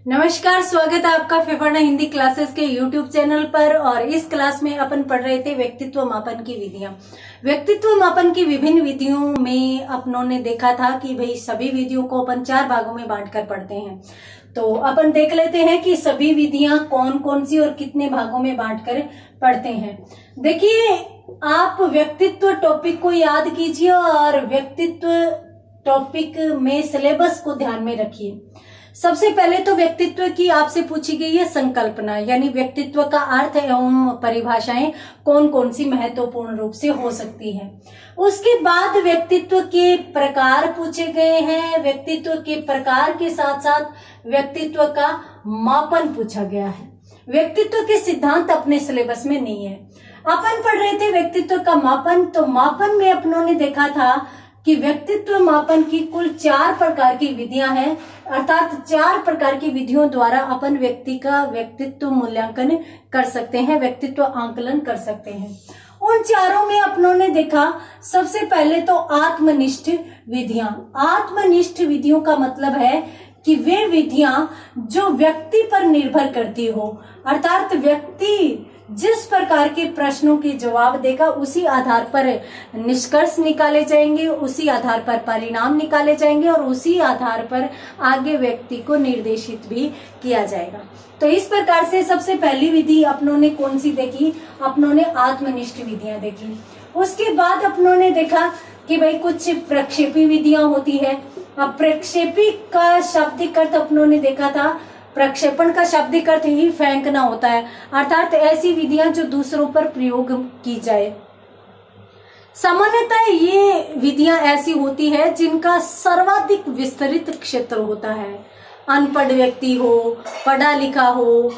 नमस्कार, स्वागत है आपका फेफड़ना हिंदी क्लासेस के यूट्यूब चैनल पर। और इस क्लास में अपन पढ़ रहे थे व्यक्तित्व मापन की विधियां। व्यक्तित्व मापन की विभिन्न विधियों में अपनों ने देखा था कि भाई सभी विधियों को अपन 4 भागों में बांटकर पढ़ते हैं। तो अपन देख लेते हैं कि सभी विधियां कौन कौन सी और कितने भागों में बांटकर पढ़ते हैं। देखिए, आप व्यक्तित्व टॉपिक को याद कीजिए और व्यक्तित्व टॉपिक में सिलेबस को ध्यान में रखिए। सबसे पहले तो व्यक्तित्व की आपसे पूछी गई है संकल्पना, यानी व्यक्तित्व का अर्थ एवं परिभाषाएं कौन कौन सी महत्वपूर्ण रूप से हो सकती है। उसके बाद व्यक्तित्व के प्रकार पूछे गए हैं। व्यक्तित्व के प्रकार के साथ साथ व्यक्तित्व का मापन पूछा गया है। व्यक्तित्व के सिद्धांत अपने सिलेबस में नहीं है। अपन पढ़ रहे थे व्यक्तित्व का मापन। तो मापन में अपनों ने देखा था कि व्यक्तित्व मापन की कुल 4 प्रकार की विधियां हैं, अर्थात 4 प्रकार की विधियों द्वारा अपन व्यक्ति का व्यक्तित्व मूल्यांकन कर सकते हैं, व्यक्तित्व आंकलन कर सकते हैं। उन चारों में अपनों ने देखा, सबसे पहले तो आत्मनिष्ठ विधियां। आत्मनिष्ठ विधियों का मतलब है कि वे विधियां जो व्यक्ति पर निर्भर करती हो, अर्थात व्यक्ति जिस प्रकार के प्रश्नों के जवाब देगा उसी आधार पर निष्कर्ष निकाले जाएंगे, उसी आधार पर परिणाम निकाले जाएंगे और उसी आधार पर आगे व्यक्ति को निर्देशित भी किया जाएगा। तो इस प्रकार से सबसे पहली विधि अपनों ने कौन सी देखी? अपनों ने आत्मनिष्ठ विधियां देखी। उसके बाद अपनों ने देखा कि भाई कुछ प्रक्षेपी विधियां होती है। अब प्रक्षेपी का शाब्दिक अर्थ अपनों ने देखा था, प्रक्षेपण का शाब्दिक अर्थ ही फेंकना होता है, अर्थात ऐसी विधियां जो दूसरों पर प्रयोग की जाए। सामान्यतः ये विधियां ऐसी होती है जिनका सर्वाधिक विस्तृत क्षेत्र होता है। अनपढ़ व्यक्ति हो, पढ़ा लिखा हो,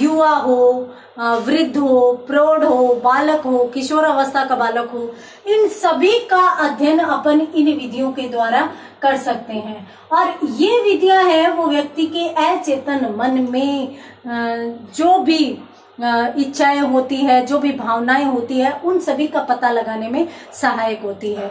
युवा हो, वृद्ध हो, प्रौढ़ हो, बालक हो, किशोरावस्था का बालक हो, इन सभी का अध्ययन अपन इन विधियों के द्वारा कर सकते हैं। और ये विधियां हैं वो व्यक्ति के अचेतन मन में जो भी इच्छाएं होती है, जो भी भावनाएं होती है, उन सभी का पता लगाने में सहायक होती है।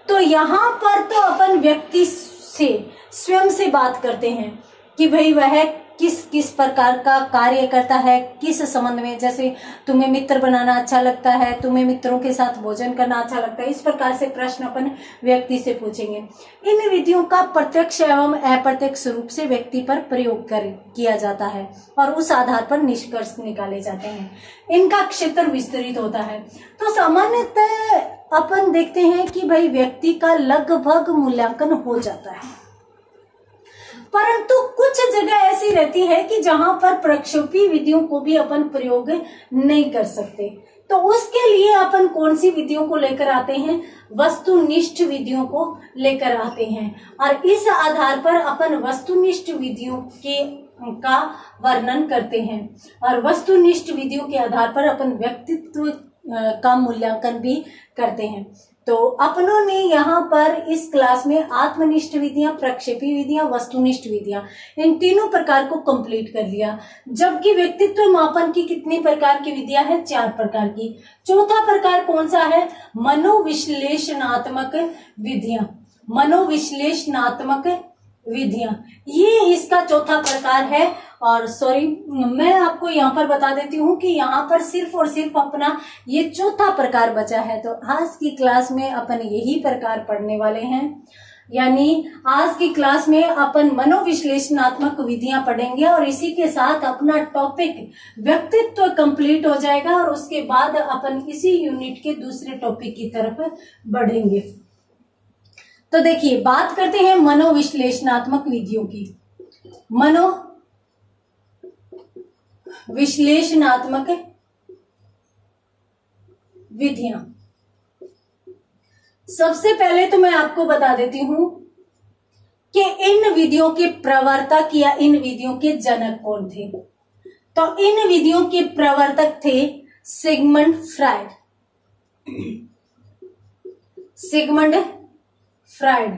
तो यहाँ पर तो अपन व्यक्ति से स्वयं से बात करते हैं कि भाई वह किस किस प्रकार का कार्य करता है, किस संबंध में। जैसे तुम्हें मित्र बनाना अच्छा लगता है, तुम्हें मित्रों के साथ भोजन करना अच्छा लगता है, इस प्रकार से प्रश्न अपन व्यक्ति से पूछेंगे। इन विधियों का प्रत्यक्ष एवं अप्रत्यक्ष रूप से व्यक्ति पर प्रयोग किया जाता है और उस आधार पर निष्कर्ष निकाले जाते हैं। इनका क्षेत्र विस्तृत होता है। तो सामान्यतः अपन देखते हैं कि भाई व्यक्ति का लगभग मूल्यांकन हो जाता है, परंतु कुछ जगह ऐसी रहती है कि जहां पर प्रक्षेपी विधियों को भी अपन प्रयोग नहीं कर सकते। तो उसके लिए अपन कौन सी विधियों को लेकर आते हैं? वस्तुनिष्ठ विधियों को लेकर आते हैं और इस आधार पर अपन वस्तुनिष्ठ विधियों का वर्णन करते हैं और वस्तुनिष्ठ विधियों के आधार पर अपन व्यक्तित्व का मूल्यांकन भी करते हैं। तो अपनों ने यहाँ पर इस क्लास में आत्मनिष्ठ विधियां, प्रक्षेपी विधियां, वस्तुनिष्ठ विधियां, इन तीनों प्रकार को कंप्लीट कर लिया। जबकि व्यक्तित्व मापन की कितनी प्रकार की विधियां हैं? 4 प्रकार की। चौथा प्रकार कौन सा है? मनोविश्लेषणात्मक विधियां। मनोविश्लेषणात्मक विधियां, ये इसका चौथा प्रकार है। और मैं आपको यहाँ पर बता देती हूँ कि यहाँ पर सिर्फ और सिर्फ अपना ये चौथा प्रकार बचा है। तो आज की क्लास में अपन यही प्रकार पढ़ने वाले हैं, यानी आज की क्लास में अपन मनोविश्लेषणात्मक विधियां पढ़ेंगे और इसी के साथ अपना टॉपिक व्यक्तित्व कंप्लीट हो जाएगा और उसके बाद अपन इसी यूनिट के दूसरे टॉपिक की तरफ बढ़ेंगे। तो देखिए, बात करते हैं मनोविश्लेषणात्मक विधियों की। मनोविश्लेषणात्मक विधियां, सबसे पहले तो मैं आपको बता देती हूं कि इन विधियों के प्रवर्तक या इन विधियों के जनक कौन थे। तो इन विधियों के प्रवर्तक थे सिगमंड फ्रायड। Sigmund Freud.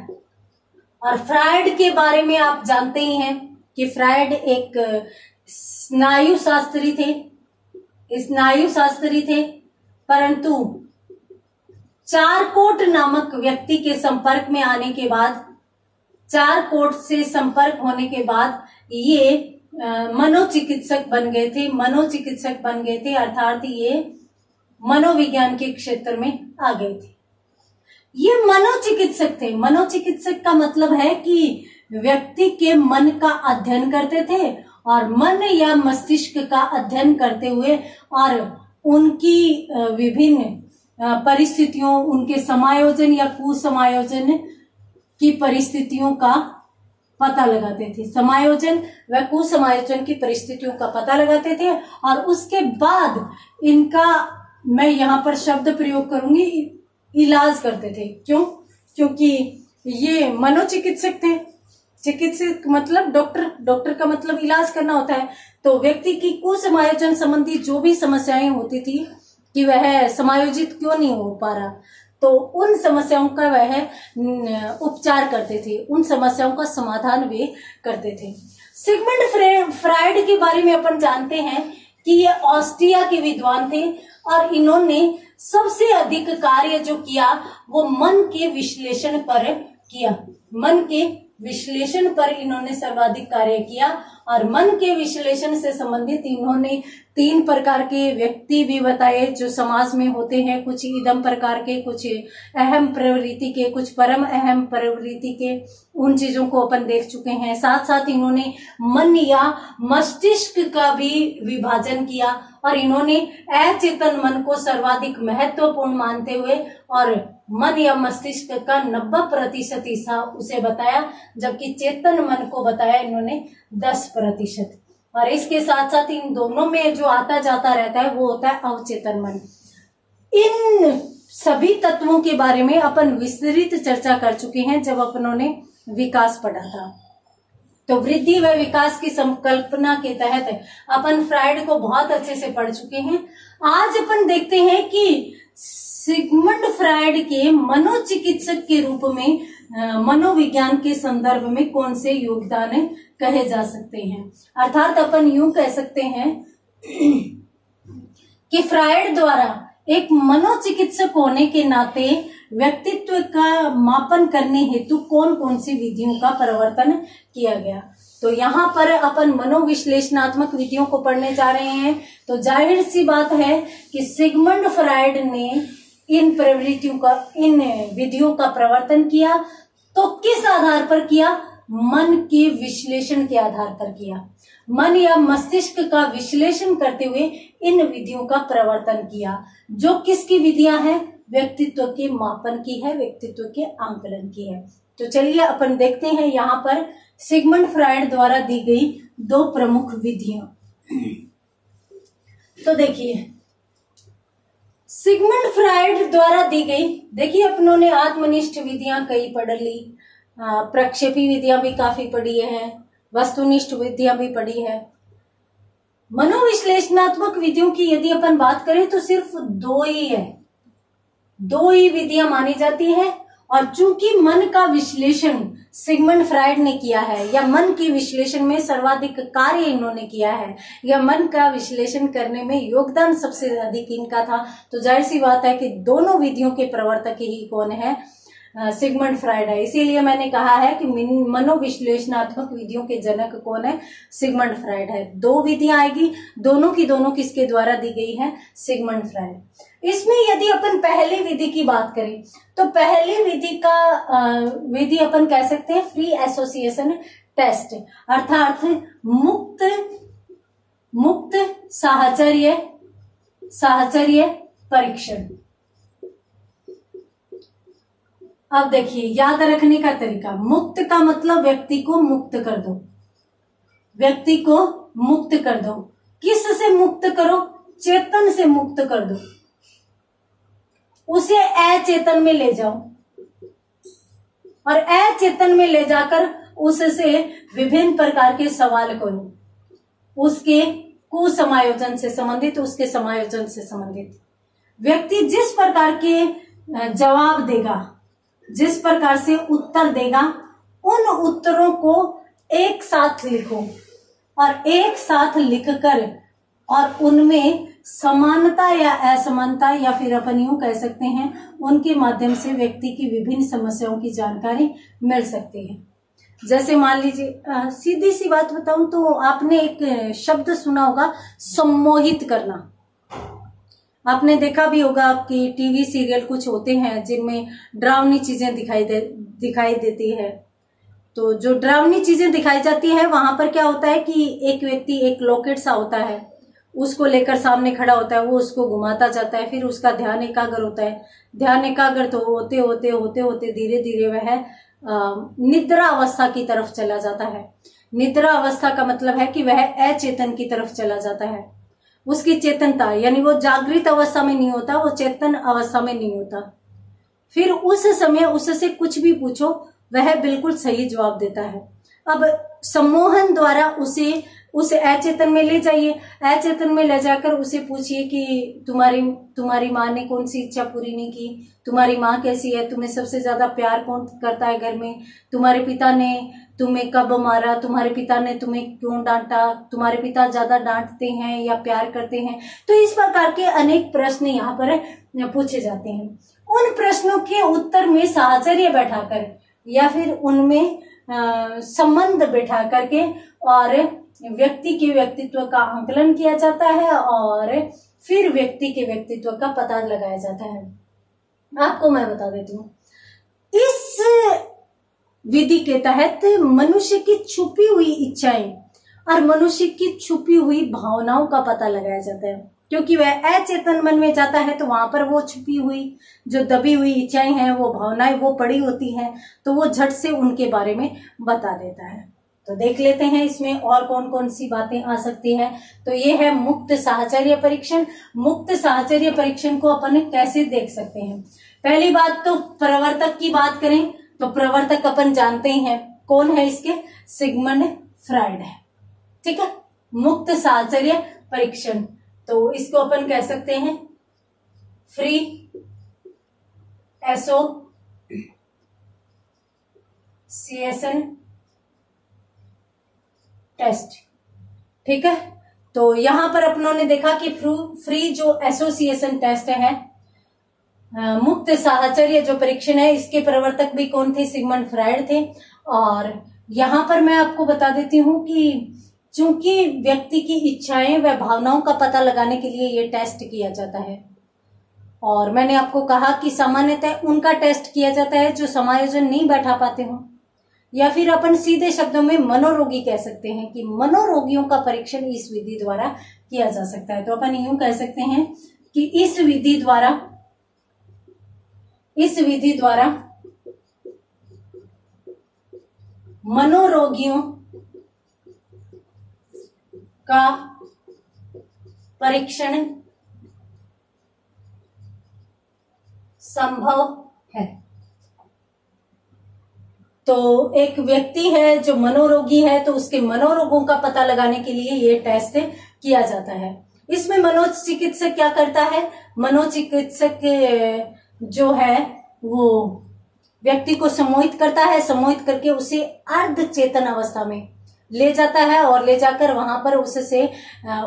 और फ्रायड के बारे में आप जानते ही हैं कि फ्रायड एक स्नायु शास्त्री थे, परंतु चारकोट नामक व्यक्ति के संपर्क में आने के बाद, चारकोट से संपर्क होने के बाद ये मनोचिकित्सक बन गए थे। मनोचिकित्सक बन गए थे अर्थात ये मनोविज्ञान के क्षेत्र में आ गए थे। ये मनोचिकित्सक थे। मनोचिकित्सक का मतलब है कि व्यक्ति के मन का अध्ययन करते थे और मन या मस्तिष्क का अध्ययन करते हुए और उनकी विभिन्न परिस्थितियों, उनके समायोजन या कुसमायोजन की परिस्थितियों का पता लगाते थे। समायोजन व कुसमायोजन की परिस्थितियों का पता लगाते थे और उसके बाद इनका, मैं यहाँ पर शब्द प्रयोग करूंगी, इलाज करते थे। क्यों? क्योंकि ये मनोचिकित्सक थे। चिकित्सक मतलब डॉक्टर, डॉक्टर का मतलब इलाज करना होता है। तो व्यक्ति की कुसमायोजन संबंधी जो भी समस्याएं होती थी कि वह समायोजित क्यों नहीं हो पा रहा, तो उन समस्याओं का वह उपचार करते थे, उन समस्याओं का समाधान वे करते थे। सिगमंड फ्राइड के बारे में अपन जानते हैं कि ये ऑस्ट्रिया के विद्वान थे और इन्होंने सबसे अधिक कार्य जो किया वो मन के विश्लेषण पर किया। मन के विश्लेषण पर इन्होंने सर्वाधिक कार्य किया और मन के विश्लेषण से संबंधित इन्होंने 3 प्रकार के व्यक्ति भी बताए जो समाज में होते हैं। कुछ इदम प्रकार के, कुछ अहम प्रवृत्ति के, कुछ परम अहम प्रवृत्ति के, उन चीजों को अपन देख चुके हैं। साथ साथ इन्होंने मन या मस्तिष्क का भी विभाजन किया और इन्होंने अचेतन मन को सर्वाधिक महत्वपूर्ण मानते हुए और मन या मस्तिष्क का 90% हिस्सा उसे बताया, जबकि चेतन मन को बताया इन्होंने 10%। और इसके साथ साथ इन दोनों में जो आता जाता रहता है वो होता है अवचेतन मन। इन सभी तत्वों के बारे में अपन विस्तृत चर्चा कर चुके हैं जब अपनों ने विकास पढ़ा था। तो वृद्धि व विकास की संकल्पना के तहत अपन फ्राइड को बहुत अच्छे से पढ़ चुके हैं। आज अपन देखते हैं कि सिगमंड फ्राइड के मनोचिकित्सक के रूप में मनोविज्ञान के संदर्भ में कौन से योगदान कहे जा सकते हैं। अर्थात अपन यूं कह सकते हैं कि फ्राइड द्वारा एक मनोचिकित्सक होने के नाते व्यक्तित्व का मापन करने हेतु कौन कौन सी विधियों का प्रवर्तन किया गया। तो यहाँ पर अपन मनोविश्लेषणात्मक विधियों को पढ़ने जा रहे हैं। तो जाहिर सी बात है कि सिगमंड फ्राइड ने इन प्रवृत्तियों का, इन विधियों का प्रवर्तन किया। तो किस आधार पर किया? मन के विश्लेषण के आधार पर किया। मन या मस्तिष्क का विश्लेषण करते हुए इन विधियों का प्रवर्तन किया। जो किसकी विधियां हैं? व्यक्तित्व के मापन की है, व्यक्तित्व के आंकलन की है। तो चलिए अपन देखते हैं यहाँ पर सिगमंड फ्राइड द्वारा दी गई 2 प्रमुख विधियां। तो देखिए सिगमंड फ्राइड द्वारा दी गई, देखिए अपनों ने आत्मनिष्ठ विधियां कई पढ़ ली, प्रक्षेपी विधियां भी काफी पढ़ी है, वस्तुनिष्ठ विधियां भी पढ़ी है। मनोविश्लेषणात्मक विधियों की यदि अपन बात करें तो सिर्फ 2 ही है, 2 ही विधियां मानी जाती है। और चूंकि मन का विश्लेषण सिगमंड फ्राइड ने किया है, या मन के विश्लेषण में सर्वाधिक कार्य इन्होंने किया है, या मन का विश्लेषण करने में योगदान सबसे अधिक इनका था, तो जाहिर सी बात है कि दोनों विधियों के प्रवर्तक ही कौन है? सिगमंड फ्राइड है। इसीलिए मैंने कहा है कि मनोविश्लेषणात्मक विधियों के जनक कौन है? सिगमंड फ्राइड है। 2 विधियां आएगी, दोनों की दोनों किसके द्वारा दी गई है? Sigmund Freud. इसमें यदि अपन पहली विधि की बात करें तो पहली विधि अपन कह सकते हैं फ्री एसोसिएशन टेस्ट, अर्थात मुक्त साहचर्य परीक्षण। अब देखिए याद रखने का तरीका, मुक्त का मतलब व्यक्ति को मुक्त कर दो, व्यक्ति को मुक्त कर दो। किस से मुक्त करो? चेतन से मुक्त कर दो, उसे अचेतन में ले जाओ और अचेतन में ले जाकर उससे विभिन्न प्रकार के सवाल करो, उसके कुसमायोजन से संबंधित, उसके समायोजन से संबंधित। व्यक्ति जिस प्रकार के जवाब देगा, जिस प्रकार से उत्तर देगा, उन उत्तरों को एक साथ लिखो और एक साथ लिखकर और उनमें समानता या असमानता, या फिर अपन यूं कह सकते हैं उनके माध्यम से व्यक्ति की विभिन्न समस्याओं की जानकारी मिल सकती है। जैसे मान लीजिए सीधी सी बात बताऊं तो आपने एक शब्द सुना होगा, सम्मोहित करना। आपने देखा भी होगा कि टीवी सीरियल कुछ होते हैं जिनमें डरावनी चीजें दिखाई देती है। तो जो डरावनी चीजें दिखाई जाती है वहां पर क्या होता है कि एक व्यक्ति एक लॉकेट सा होता है, उसको लेकर सामने खड़ा होता है, वो उसको घुमाता जाता है, फिर उसका ध्यान एकाग्र होता है। ध्यान एकाग्र तो होते होते धीरे धीरे वह निद्रा अवस्था की तरफ चला जाता है। निद्रा अवस्था का मतलब है कि वह अचेतन की तरफ चला जाता है। उसकी चेतनता यानी वो जागृत अवस्था में नहीं होता, वो चेतन अवस्था में नहीं होता। फिर उस समय उससे कुछ भी पूछो वह बिल्कुल सही जवाब देता है। अब सम्मोहन द्वारा उसे अचेतन में ले जाइए। अचेतन में ले जाकर उसे पूछिए कि तुम्हारी माँ ने कौन सी इच्छा पूरी नहीं की, तुम्हारी माँ कैसी है, तुम्हें सबसे ज्यादा प्यार कौन करता है घर में, तुम्हारे पिता ने तुम्हें कब मारा, तुम्हारे पिता ने तुम्हें क्यों डांटा, तुम्हारे पिता ज्यादा डांटते हैं या प्यार करते हैं। तो इस प्रकार के अनेक प्रश्न यहाँ पर पूछे जाते हैं। उन प्रश्नों के उत्तर में साहचर्य बैठाकर या फिर उनमें संबंध बैठा करके और व्यक्ति के व्यक्तित्व का आंकलन किया जाता है और फिर व्यक्ति के व्यक्तित्व का पता लगाया जाता है। आपको मैं बता देती हूँ, इस विधि के तहत मनुष्य की छुपी हुई इच्छाएं और मनुष्य की छुपी हुई भावनाओं का पता लगाया जाता है। क्योंकि वह अचेतन मन में जाता है तो वहां पर वो छुपी हुई जो दबी हुई इच्छाएं हैं, वो भावनाएं वो पड़ी होती हैं, तो वो झट से उनके बारे में बता देता है। तो देख लेते हैं इसमें और कौन कौन सी बातें आ सकती हैं। तो ये है मुक्त साहचर्य परीक्षण। मुक्त साहचर्य परीक्षण को अपन कैसे देख सकते हैं? पहली बात तो प्रवर्तक की बात करें तो प्रवर्तक अपन जानते ही हैं कौन है इसके, सिगमंड फ्राइड है। ठीक है, मुक्त साहचर्य परीक्षण, तो इसको अपन कह सकते हैं फ्री एसोसिएशन टेस्ट। ठीक है, तो यहां पर अपनों ने देखा कि फ्री जो एसोसिएशन टेस्ट है, मुक्त साहचर्य जो परीक्षण है, इसके प्रवर्तक भी कौन थे? सिगमंड फ्राइड थे। और यहां पर मैं आपको बता देती हूं कि चूंकि व्यक्ति की इच्छाएं व भावनाओं का पता लगाने के लिए ये टेस्ट किया जाता है, और मैंने आपको कहा कि सामान्यतः उनका टेस्ट किया जाता है जो समायोजन नहीं बैठा पाते हो, या फिर अपन सीधे शब्दों में मनोरोगी कह सकते हैं कि मनोरोगियों का परीक्षण इस विधि द्वारा किया जा सकता है। तो अपन यूं कह सकते हैं कि इस विधि द्वारा मनोरोगियों का परीक्षण संभव है। तो एक व्यक्ति है जो मनोरोगी है, तो उसके मनोरोगों का पता लगाने के लिए ये टेस्ट किया जाता है। इसमें मनोचिकित्सक क्या करता है? मनोचिकित्सक जो है वो व्यक्ति को सम्मोहित करता है, सम्मोहित करके उसे अर्ध चेतन अवस्था में ले जाता है और ले जाकर वहां पर उससे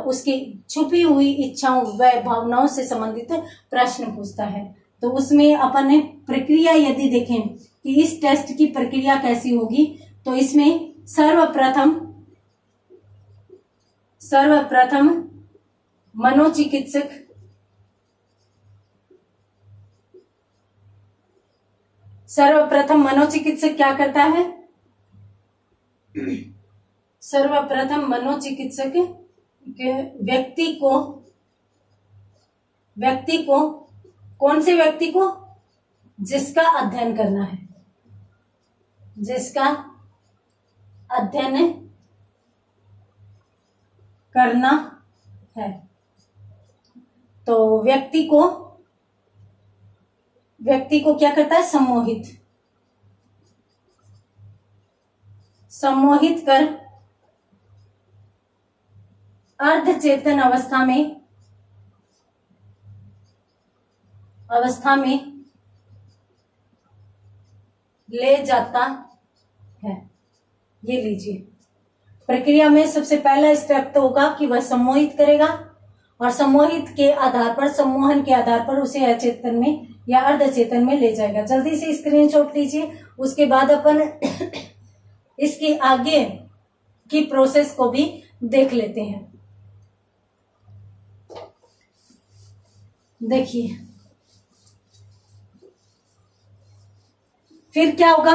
उसकी छुपी हुई इच्छाओं व भावनाओं से संबंधित प्रश्न पूछता है। तो उसमें अपन प्रक्रिया यदि देखें कि इस टेस्ट की प्रक्रिया कैसी होगी, तो इसमें सर्वप्रथम मनोचिकित्सक क्या करता है? सर्वप्रथम मनोचिकित्सक व्यक्ति को कौन से व्यक्ति को? जिसका अध्ययन करना है, जिसका अध्ययन करना है, तो व्यक्ति को क्या करता है? सम्मोहित कर अर्धचेतन अवस्था में ले जाता है। ये लीजिए, प्रक्रिया में सबसे पहला स्टेप तो होगा कि वह सम्मोहित करेगा, और सम्मोहित के आधार पर, सम्मोहन के आधार पर उसे अचेतन में या अर्धचेतन में ले जाएगा। जल्दी से स्क्रीनशॉट लीजिए। उसके बाद अपन इसके आगे की प्रोसेस को भी देख लेते हैं। देखिए फिर क्या होगा,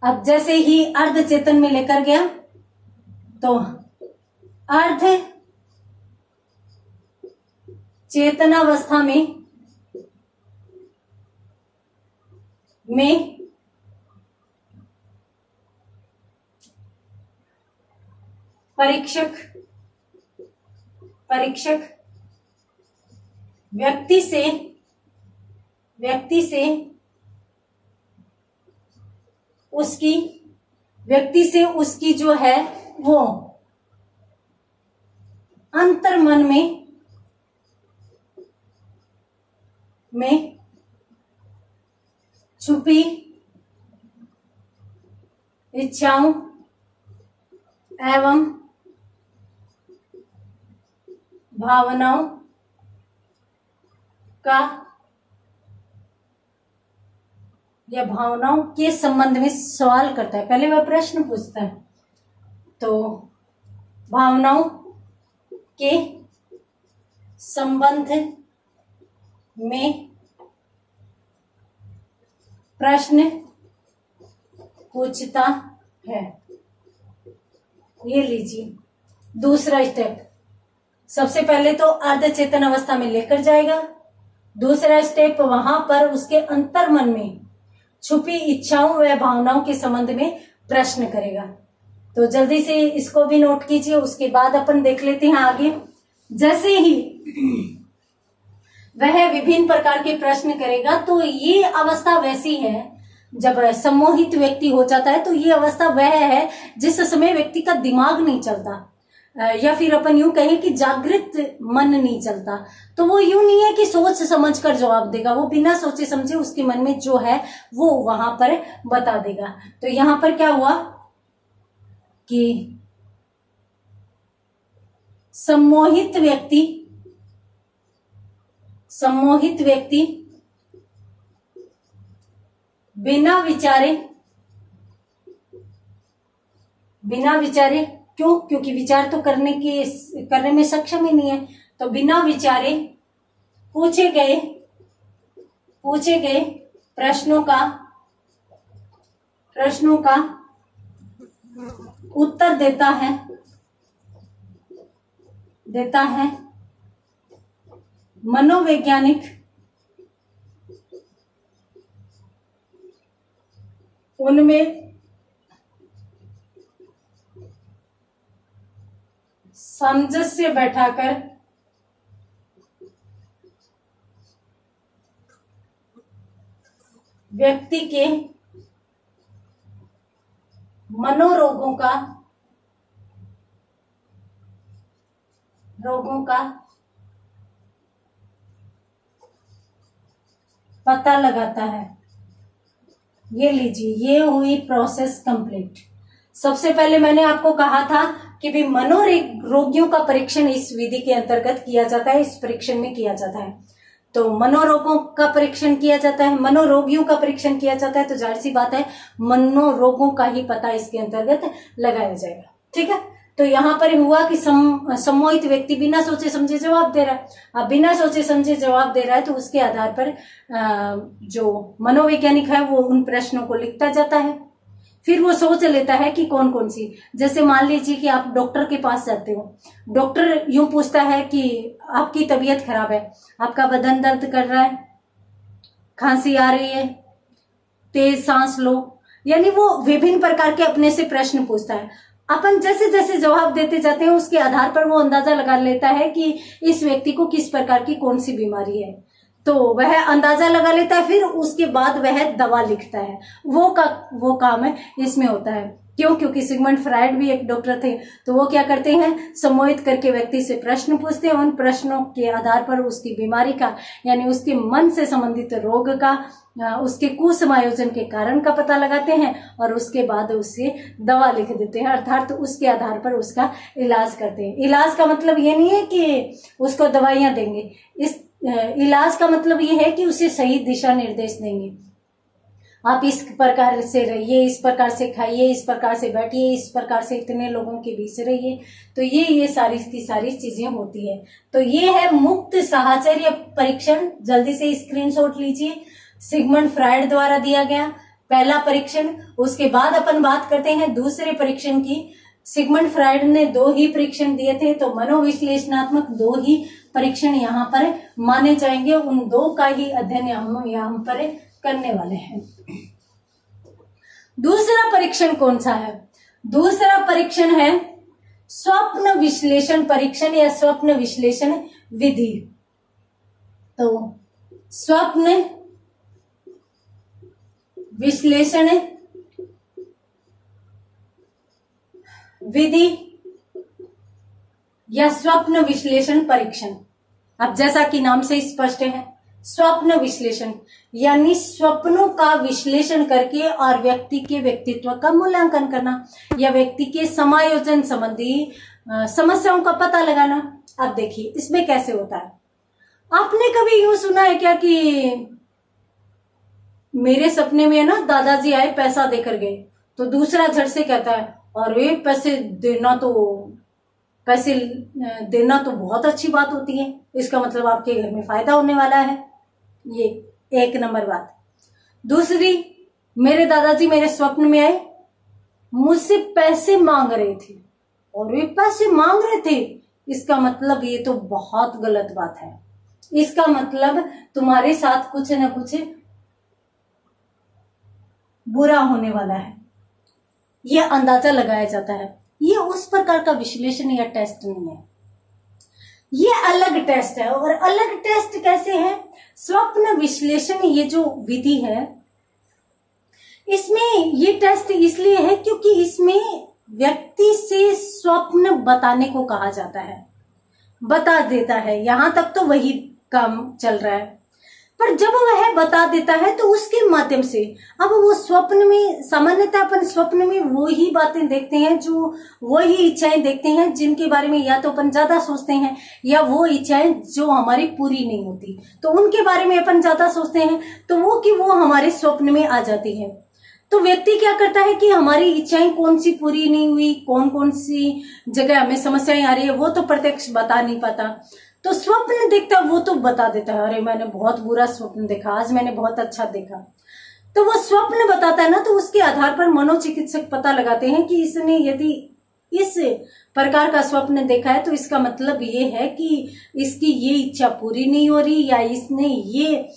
अब जैसे ही अर्ध चेतन में लेकर गया तो अर्ध चेतनावस्था में परीक्षक व्यक्ति से उसकी जो है वो अंतर्मन में छुपी इच्छाओं एवं भावनाओं का या भावनाओं के संबंध में सवाल करता है। पहले वह प्रश्न पूछता है, तो भावनाओं के संबंध में प्रश्न पूछता है। ये लीजिए दूसरा स्टेप, सबसे पहले तो अर्ध चेतन अवस्था में लेकर जाएगा। दूसरा स्टेप वहां पर उसके अंतर्मन में छुपी इच्छाओं व भावनाओं के संबंध में प्रश्न करेगा। तो जल्दी से इसको भी नोट कीजिए, उसके बाद अपन देख लेते हैं आगे। जैसे ही वह विभिन्न प्रकार के प्रश्न करेगा तो ये अवस्था वैसी है, जब सम्मोहित व्यक्ति हो जाता है तो ये अवस्था वह है जिस समय व्यक्ति का दिमाग नहीं चलता, या फिर अपन यूं कहें कि जागृत मन नहीं चलता। तो वो यूं नहीं है कि सोच समझ कर जवाब देगा, वो बिना सोचे समझे उसके मन में जो है वो वहां पर बता देगा। तो यहां पर क्या हुआ कि सम्मोहित व्यक्ति बिना विचारे क्यों? क्योंकि विचार तो करने में सक्षम ही नहीं है। तो बिना विचारे पूछे गए प्रश्नों का उत्तर देता है मनोवैज्ञानिक उनमें सामंजस्य बैठाकर व्यक्ति के मनोरोगों का पता लगाता है। ये लीजिए, ये हुई प्रोसेस कंप्लीट। सबसे पहले मैंने आपको कहा था कि भी मनोरोगियों का परीक्षण इस विधि के अंतर्गत किया जाता है, इस परीक्षण में किया जाता है। तो मनोरोगों का परीक्षण किया जाता है, मनोरोगियों का परीक्षण किया जाता है, तो जाहिर सी बात है मनोरोगों का ही पता इसके अंतर्गत लगाया जाएगा। ठीक है, तो यहाँ पर हुआ कि सम्मोहित व्यक्ति बिना सोचे समझे जवाब दे रहा है। अब बिना सोचे समझे जवाब दे रहा है तो उसके आधार पर जो मनोवैज्ञानिक है वो उन प्रश्नों को लिखता जाता है। फिर वो सोच लेता है कि कौन कौन सी, जैसे मान लीजिए कि आप डॉक्टर के पास जाते हो, डॉक्टर यूं पूछता है कि आपकी तबीयत खराब है, आपका बदन दर्द कर रहा है, खांसी आ रही है, तेज सांस लो, यानी वो विभिन्न प्रकार के अपने से प्रश्न पूछता है। अपन जैसे जैसे जवाब देते जाते हैं उसके आधार पर वो अंदाजा लगा लेता है कि इस व्यक्ति को किस प्रकार की कौन सी बीमारी है, तो वह अंदाजा लगा लेता है। फिर उसके बाद वह दवा लिखता है। वो काम है इसमें होता है। क्यों? क्योंकि सिगमंड फ्रायड भी एक डॉक्टर थे, तो वो क्या करते हैं, सम्मोहित करके व्यक्ति से प्रश्न पूछते हैं। उन प्रश्नों के आधार पर उसकी बीमारी का, यानी उसके मन से संबंधित रोग का, उसके कुसमायोजन के कारण का पता लगाते हैं और उसके बाद उससे दवा लिख देते हैं, अर्थात तो उसके आधार पर उसका इलाज करते हैं। इलाज का मतलब ये नहीं है कि उसको दवाइयां देंगे, इस इलाज का मतलब ये है कि उसे सही दिशा निर्देश देंगे। आप इस प्रकार से रहिए, इस प्रकार से खाइए, इस प्रकार से बैठिए, इस प्रकार से इतने लोगों के बीच रहिए। तो ये सारी की सारी चीजें होती है। तो ये है मुक्त साहचर्य परीक्षण। जल्दी से स्क्रीनशॉट लीजिए, सिगमंड फ्रायड द्वारा दिया गया पहला परीक्षण। उसके बाद अपन बात करते हैं दूसरे परीक्षण की। सिगमंड फ्रायड ने 2 ही परीक्षण दिए थे, तो मनोविश्लेषणात्मक 2 ही परीक्षण यहाँ पर माने जाएंगे। उन 2 का ही अध्ययन हम यहाँ पर करने वाले हैं। दूसरा परीक्षण कौन सा है? दूसरा परीक्षण है स्वप्न विश्लेषण परीक्षण या स्वप्न विश्लेषण विधि। तो स्वप्न विश्लेषण विधि या स्वप्न विश्लेषण परीक्षण। अब जैसा कि नाम से स्पष्ट है, स्वप्न विश्लेषण यानी स्वप्नों का विश्लेषण करके और व्यक्ति के व्यक्तित्व का मूल्यांकन करना या व्यक्ति के समायोजन संबंधी समस्याओं का पता लगाना। अब देखिए इसमें कैसे होता है। आपने कभी यूं सुना है क्या कि मेरे सपने में ना दादाजी आए, पैसा देकर गए, तो दूसरा झट से कहता है अरे पैसे देना तो बहुत अच्छी बात होती है, इसका मतलब आपके घर में फायदा होने वाला है। ये 1 नंबर बात। दूसरी, मेरे दादाजी मेरे स्वप्न में आए, मुझसे पैसे मांग रहे थे और वे पैसे मांग रहे थे, इसका मतलब ये तो बहुत गलत बात है। इसका मतलब तुम्हारे साथ कुछ न कुछ बुरा होने वाला है, यह अंदाजा लगाया जाता है। ये उस प्रकार का विश्लेषण या टेस्ट नहीं है, ये अलग टेस्ट है। और अलग टेस्ट कैसे है? स्वप्न विश्लेषण ये जो विधि है, इसमें ये टेस्ट इसलिए है क्योंकि इसमें व्यक्ति से स्वप्न बताने को कहा जाता है, बता देता है। यहां तक तो वही काम चल रहा है, पर जब वह बता देता है तो उसके माध्यम से अब वो स्वप्न में, सामान्यतः अपन स्वप्न में वो ही बातें देखते हैं, जो वही इच्छाएं देखते हैं जिनके बारे में या तो अपन ज्यादा सोचते हैं या वो इच्छाएं जो हमारी पूरी नहीं होती, तो उनके बारे में अपन ज्यादा सोचते हैं, तो वो हमारे स्वप्न में आ जाती है। तो व्यक्ति क्या करता है कि हमारी इच्छाएं कौन सी पूरी नहीं हुई, कौन कौन सी जगह हमें समस्याएं आ रही है, वो तो प्रत्यक्ष बता नहीं पाता। तो स्वप्न देखता वो तो बता देता है, अरे मैंने बहुत बुरा स्वप्न देखा, आज मैंने बहुत अच्छा देखा। तो वो स्वप्न बताता है ना, तो उसके आधार पर मनोचिकित्सक पता लगाते हैं कि इसने यदि इस प्रकार का स्वप्न देखा है तो इसका मतलब ये है कि इसकी ये इच्छा पूरी नहीं हो रही, या इसने ये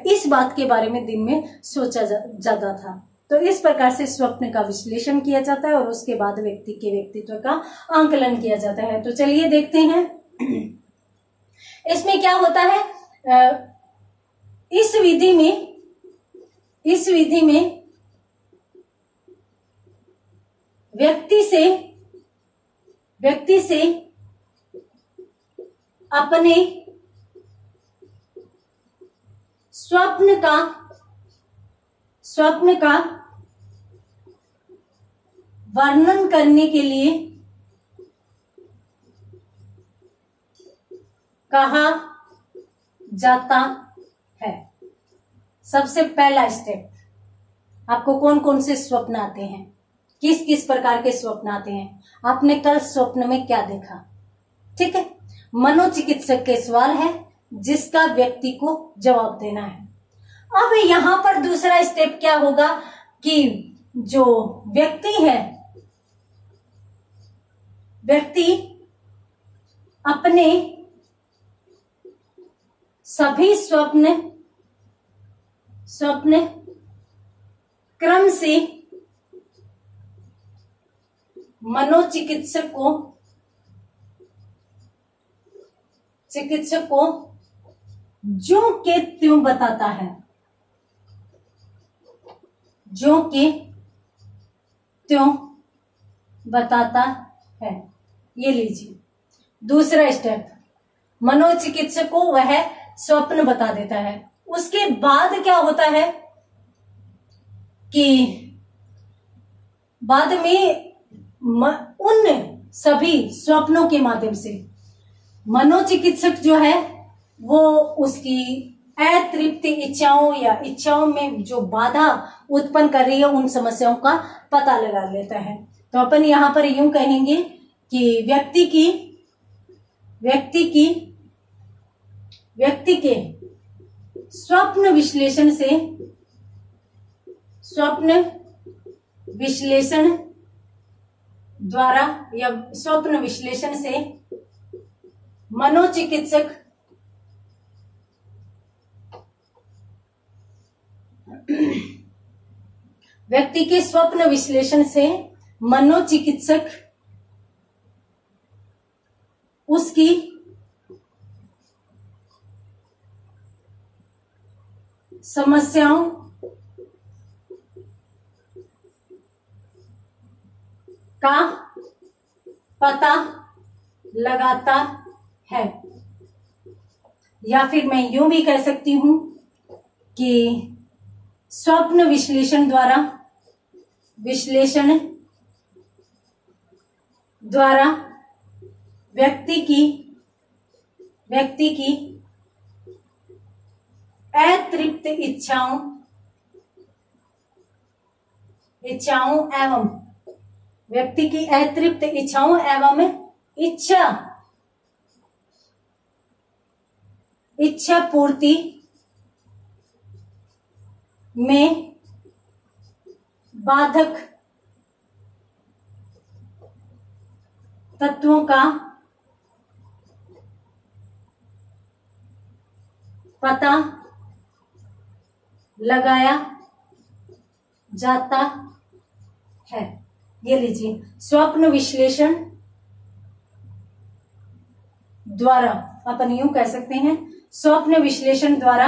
इस बात के बारे में दिन में सोचा ज्यादा था। तो इस प्रकार से स्वप्न का विश्लेषण किया जाता है और उसके बाद व्यक्ति के व्यक्तित्व का आंकलन किया जाता है। तो चलिए देखते हैं इसमें क्या होता है। इस विधि में व्यक्ति से अपने स्वप्न का वर्णन करने के लिए कहा जाता है। सबसे पहला स्टेप, आपको कौन कौन से स्वप्न आते हैं, किस किस प्रकार के स्वप्न आते हैं, आपने कल स्वप्न में क्या देखा, ठीक है। मनोचिकित्सक के सवाल है जिसका व्यक्ति को जवाब देना है। अब यहां पर दूसरा स्टेप क्या होगा कि जो व्यक्ति अपने सभी स्वप्न क्रम से मनोचिकित्सक को ज्यों के त्यों बताता है, ज्यों के त्यों बताता है। ये लीजिए दूसरा स्टेप, मनोचिकित्सक को वह स्वप्न बता देता है। उसके बाद क्या होता है कि बाद में उन सभी स्वप्नों के माध्यम से मनोचिकित्सक जो है वो उसकी अतृप्त इच्छाओं या इच्छाओं में जो बाधा उत्पन्न कर रही है उन समस्याओं का पता लगा लेता है। तो अपन यहां पर यूं कहेंगे कि व्यक्ति के स्वप्न विश्लेषण द्वारा या स्वप्न विश्लेषण से मनोचिकित्सक व्यक्ति के स्वप्न विश्लेषण से मनोचिकित्सक उसकी समस्याओं का पता लगाता है। या फिर मैं यूं भी कह सकती हूं कि स्वप्न विश्लेषण द्वारा व्यक्ति की अतृप्त इच्छाओं एवं व्यक्ति की अतृप्त इच्छाओं एवं इच्छा पूर्ति में बाधक तत्वों का पता लगाया जाता है। ये लीजिए, स्वप्न विश्लेषण द्वारा अपन यूं कह सकते हैं, स्वप्न विश्लेषण द्वारा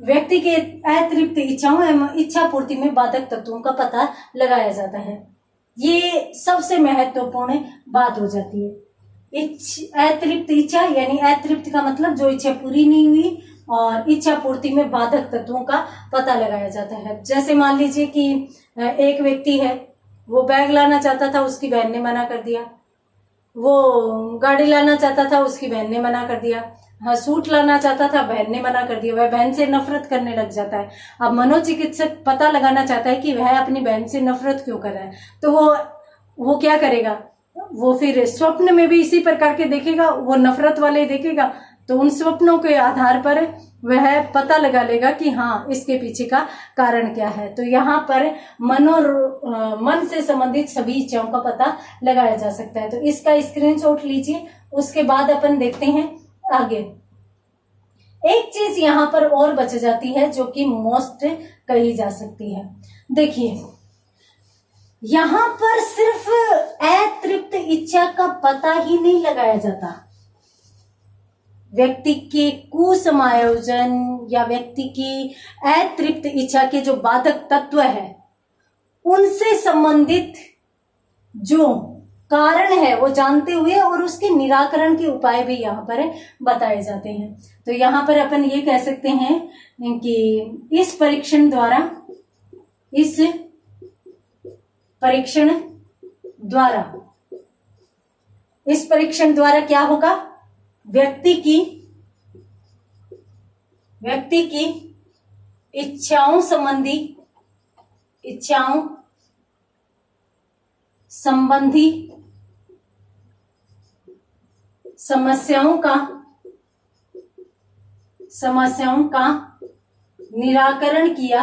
व्यक्ति के अतृप्त इच्छाओं एवं इच्छा पूर्ति में बाधक तत्वों का पता लगाया जाता है। ये सबसे महत्वपूर्ण बात हो जाती है। अतृप्त इच्छा यानी अतृप्त का मतलब जो इच्छा पूरी नहीं हुई, और इच्छा पूर्ति में बाधक तत्वों का पता लगाया जाता है। जैसे मान लीजिए कि एक व्यक्ति है, वो बैग लाना चाहता था, उसकी बहन ने मना कर दिया। वो गाड़ी लाना चाहता था, उसकी बहन ने मना कर दिया। हाँ, सूट लाना चाहता था, बहन ने मना कर दिया। वह बहन से नफरत करने लग जाता है। अब मनोचिकित्सक पता लगाना चाहता है कि वह अपनी बहन से नफरत क्यों कर रहा है। तो वो क्या करेगा, वो फिर स्वप्न में भी इसी प्रकार के देखेगा, वो नफरत वाले देखेगा। तो उन स्वप्नों के आधार पर वह पता लगा लेगा कि हाँ, इसके पीछे का कारण क्या है। तो यहाँ पर मन से संबंधित सभी इच्छाओं का पता लगाया जा सकता है। तो इसका स्क्रीनशॉट लीजिए। उसके बाद अपन देखते हैं आगे। एक चीज यहाँ पर और बच जाती है जो कि मोस्ट कही जा सकती है। देखिए, यहाँ पर सिर्फ अतृप्त इच्छा का पता ही नहीं लगाया जाता, व्यक्ति के कुसमायोजन या व्यक्ति की अतृप्त इच्छा के जो बाधक तत्व है उनसे संबंधित जो कारण है वो जानते हुए और उसके निराकरण के उपाय भी यहाँ पर बताए जाते हैं। तो यहाँ पर अपन ये कह सकते हैं कि इस परीक्षण द्वारा क्या होगा, व्यक्ति की इच्छाओं संबंधी समस्याओं का निराकरण किया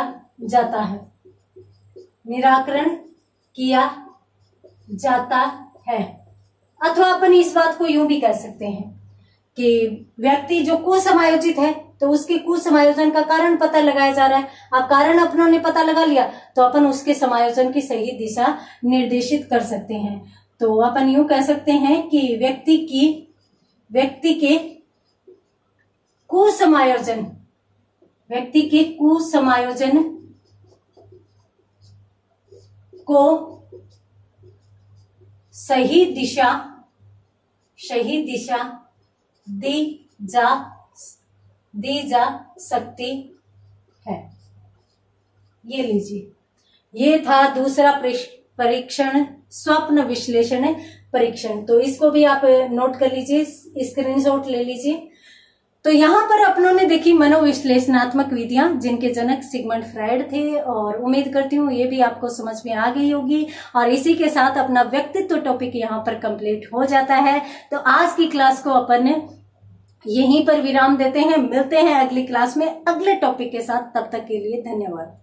जाता है। अथवा अपन इस बात को यूं भी कह सकते हैं कि व्यक्ति जो कुसमायोजित है तो उसके कुसमायोजन का कारण पता लगाया जा रहा है। अब कारण अपनों ने पता लगा लिया तो अपन उसके समायोजन की सही दिशा निर्देशित कर सकते हैं। तो अपन यूं कह सकते हैं कि व्यक्ति के कुसमायोजन को सही दिशा दी जा सकती है। ये लीजिए, ये था दूसरा परीक्षण, स्वप्न विश्लेषण परीक्षण। तो इसको भी आप नोट कर लीजिए, स्क्रीनशॉट ले लीजिए। तो तो यहाँ पर अपनों ने देखी मनोविश्लेषणात्मक विधियां, जिनके जनक सिगमंड फ्रायड थे, और उम्मीद करती हूँ ये भी आपको समझ में आ गई होगी। और इसी के साथ अपना व्यक्तित्व टॉपिक यहाँ पर कंप्लीट हो जाता है। तो आज की क्लास को अपन यहीं पर विराम देते हैं। मिलते हैं अगली क्लास में अगले टॉपिक के साथ। तब तक के लिए धन्यवाद।